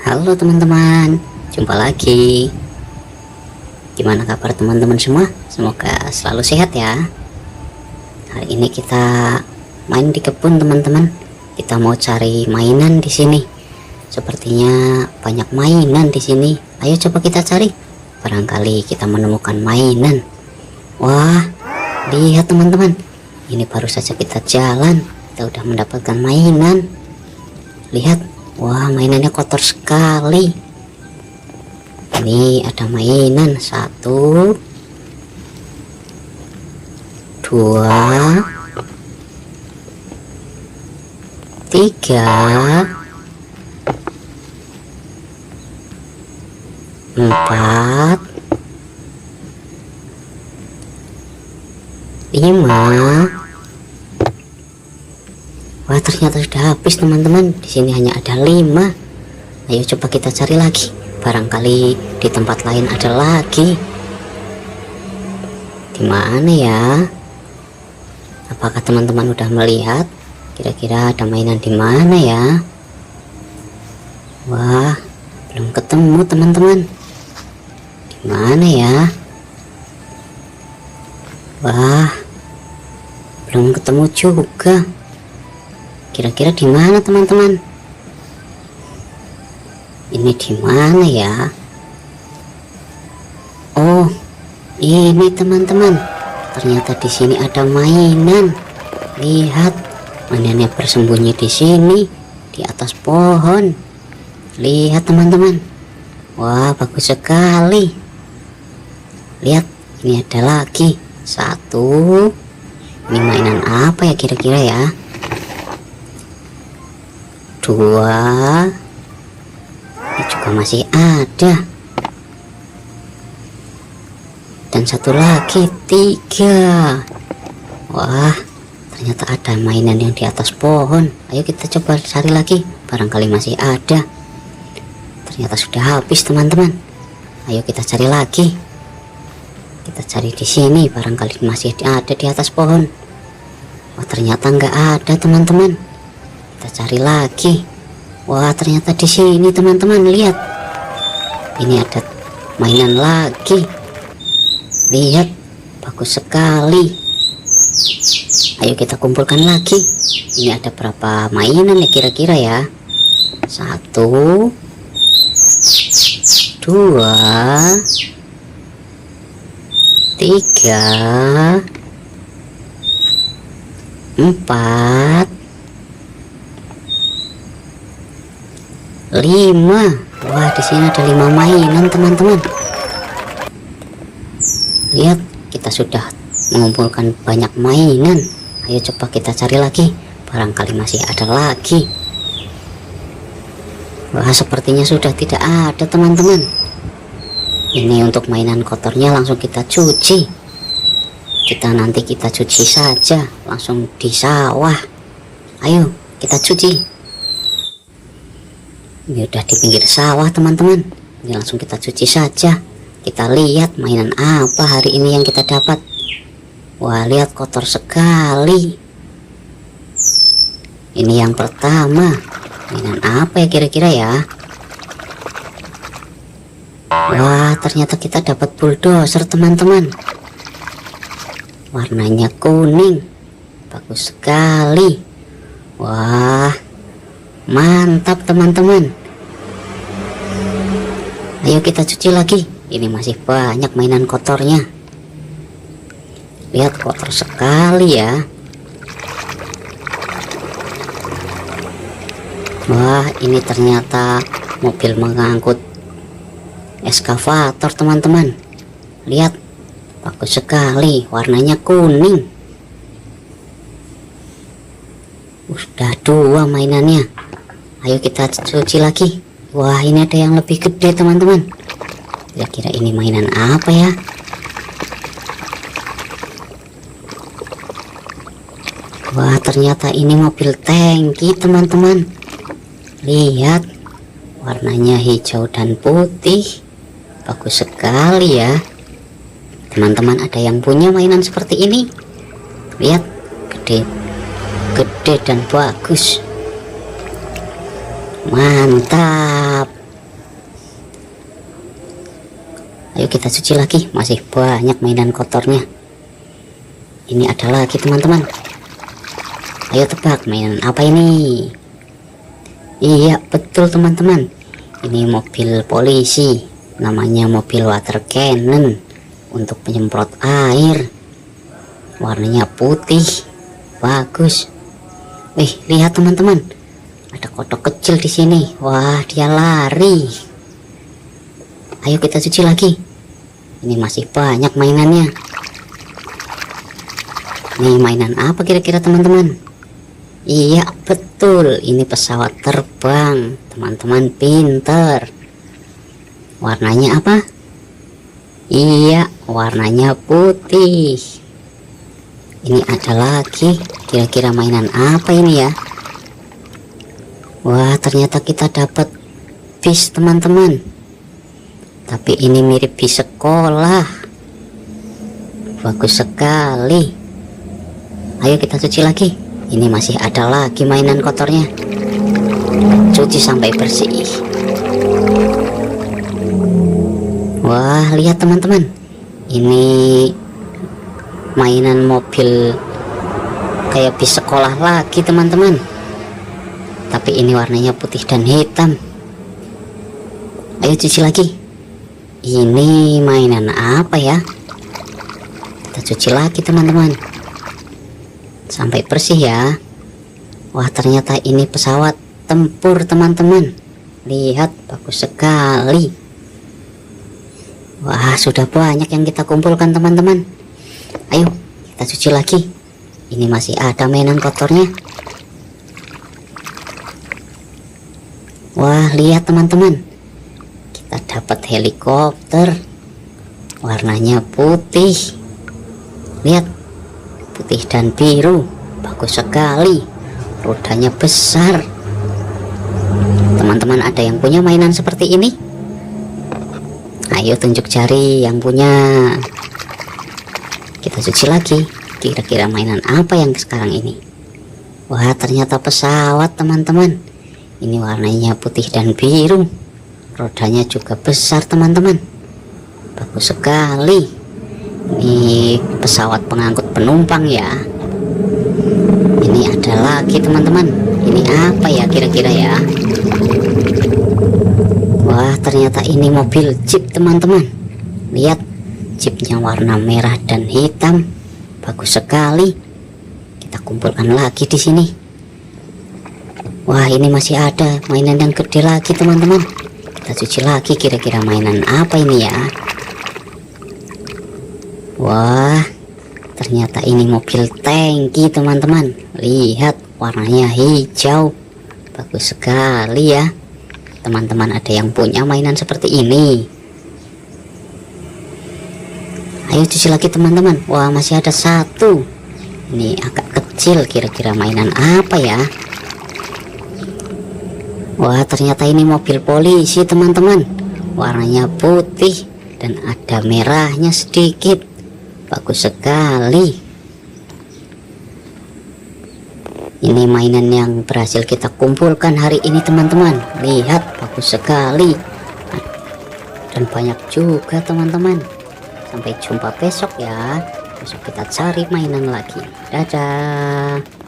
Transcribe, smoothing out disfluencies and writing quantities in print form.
Halo teman-teman, jumpa lagi. Gimana kabar teman-teman semua? Semoga selalu sehat ya. Hari ini kita main di kebun teman-teman. Kita mau cari mainan di sini. Sepertinya banyak mainan di sini. Ayo coba kita cari. Barangkali kita menemukan mainan. Wah, lihat teman-teman. Ini baru saja kita jalan, kita udah mendapatkan mainan. Lihat. Wah, mainannya kotor sekali. Ini ada mainan 1, 2, 3, 4, 5. Wah, ternyata sudah habis teman-teman. Di sini hanya ada 5. Ayo coba kita cari lagi. Barangkali di tempat lain ada lagi. Di mana ya? Apakah teman-teman udah melihat? Kira-kira ada mainan di mana ya? Wah, belum ketemu teman-teman. Di mana ya? Wah, belum ketemu juga. Kira-kira di mana teman-teman? Ini di mana ya? Oh, ini teman-teman. Ternyata di sini ada mainan. Lihat, mainannya bersembunyi di sini, di atas pohon. Lihat teman-teman. Wah, bagus sekali. Lihat, ini ada lagi 1. Ini mainan apa ya kira-kira ya? 2. Ini juga masih ada. Dan 1 lagi 3. Wah, ternyata ada mainan yang di atas pohon. Ayo kita coba cari lagi, barangkali masih ada. Ternyata sudah habis teman-teman. Ayo kita cari lagi. Kita cari di sini, barangkali masih ada di atas pohon. Wah, ternyata nggak ada teman-teman. Kita cari lagi. Wah, ternyata di sini teman-teman, lihat. Ini ada mainan lagi. Lihat, bagus sekali. Ayo kita kumpulkan lagi. Ini ada berapa mainan ya kira-kira ya? 1, 2, 3, 4, 5. Wah, di sini ada 5 mainan teman-teman. Lihat, kita sudah mengumpulkan banyak mainan. Ayo coba kita cari lagi, barangkali masih ada lagi. Wah, sepertinya sudah tidak ada teman-teman. Ini untuk mainan kotornya langsung kita cuci. Nanti kita cuci saja langsung di sawah. Ayo kita cuci. Ini udah di pinggir sawah teman-teman. Ini langsung kita cuci saja. Kita lihat mainan apa hari ini yang kita dapat. Wah, lihat kotor sekali. Ini yang pertama. Mainan apa ya kira-kira ya? Wah, ternyata kita dapat bulldozer teman-teman. Warnanya kuning. Bagus sekali. Wah, mantap teman-teman. Ayo kita cuci lagi. Ini masih banyak mainan kotornya. Lihat, kotor sekali ya. Wah, ini ternyata mobil mengangkut eskavator teman-teman. Lihat, bagus sekali. Warnanya kuning. Udah 2 mainannya. Ayo kita cuci lagi. Wah, ini ada yang lebih gede teman-teman. Kira-kira ini mainan apa ya? Wah, ternyata ini mobil tangki teman-teman. Lihat, warnanya hijau dan putih. Bagus sekali ya. Teman-teman, ada yang punya mainan seperti ini? Lihat, gede dan bagus. Mantap. Ayo kita cuci lagi, masih banyak mainan kotornya. Ini ada lagi teman-teman. Ayo tebak mainan apa ini? Iya betul teman-teman, ini mobil polisi, namanya mobil water cannon untuk penyemprot air. Warnanya putih, bagus. Lihat teman-teman, ada kodok kecil di sini. Wah, dia lari. Ayo kita cuci lagi. Ini masih banyak mainannya. Nih, mainan apa kira-kira teman-teman? Iya, betul. Ini pesawat terbang. Teman-teman pinter. Warnanya apa? Iya, warnanya putih. Ini ada lagi. Kira-kira mainan apa ini ya? Wah, ternyata kita dapat bis teman-teman. Tapi ini mirip bis sekolah. Bagus sekali. Ayo kita cuci lagi. Ini masih ada lagi mainan kotornya. Cuci sampai bersih. Wah, lihat teman-teman. Ini mainan mobil kayak bis sekolah lagi teman-teman. Tapi ini warnanya putih dan hitam. Ayo cuci lagi. Ini mainan apa ya? Kita cuci lagi teman-teman sampai bersih ya. Wah, ternyata ini pesawat tempur teman-teman. Lihat, bagus sekali. Wah, sudah banyak yang kita kumpulkan teman-teman. Ayo kita cuci lagi. Ini masih ada mainan kotornya. Wah, lihat teman-teman, kita dapat helikopter. Warnanya putih. Lihat, putih dan biru, bagus sekali. Rodanya besar. Teman-teman ada yang punya mainan seperti ini? Ayo tunjuk jari yang punya. Kita cuci lagi. Kira-kira mainan apa yang sekarang ini? Wah, ternyata pesawat teman-teman. Ini warnanya putih dan biru. Rodanya juga besar teman-teman. Bagus sekali. Ini pesawat pengangkut penumpang ya. Ini ada lagi teman-teman. Ini apa ya kira-kira ya? Wah, ternyata ini mobil jeep teman-teman. Lihat, jeepnya warna merah dan hitam. Bagus sekali. Kita kumpulkan lagi di sini. Wah, ini masih ada mainan yang gede lagi teman-teman. Kita cuci lagi, kira-kira mainan apa ini ya? Wah, ternyata ini mobil tangki teman-teman. Lihat, warnanya hijau. Bagus sekali ya. Teman-teman ada yang punya mainan seperti ini? Ayo cuci lagi teman-teman. Wah, masih ada satu. Ini agak kecil, kira-kira mainan apa ya? Wah, ternyata ini mobil polisi teman-teman. Warnanya putih dan ada merahnya sedikit. Bagus sekali. Ini mainan yang berhasil kita kumpulkan hari ini teman-teman. Lihat, bagus sekali. Dan banyak juga teman-teman. Sampai jumpa besok ya. Besok kita cari mainan lagi. Dadah.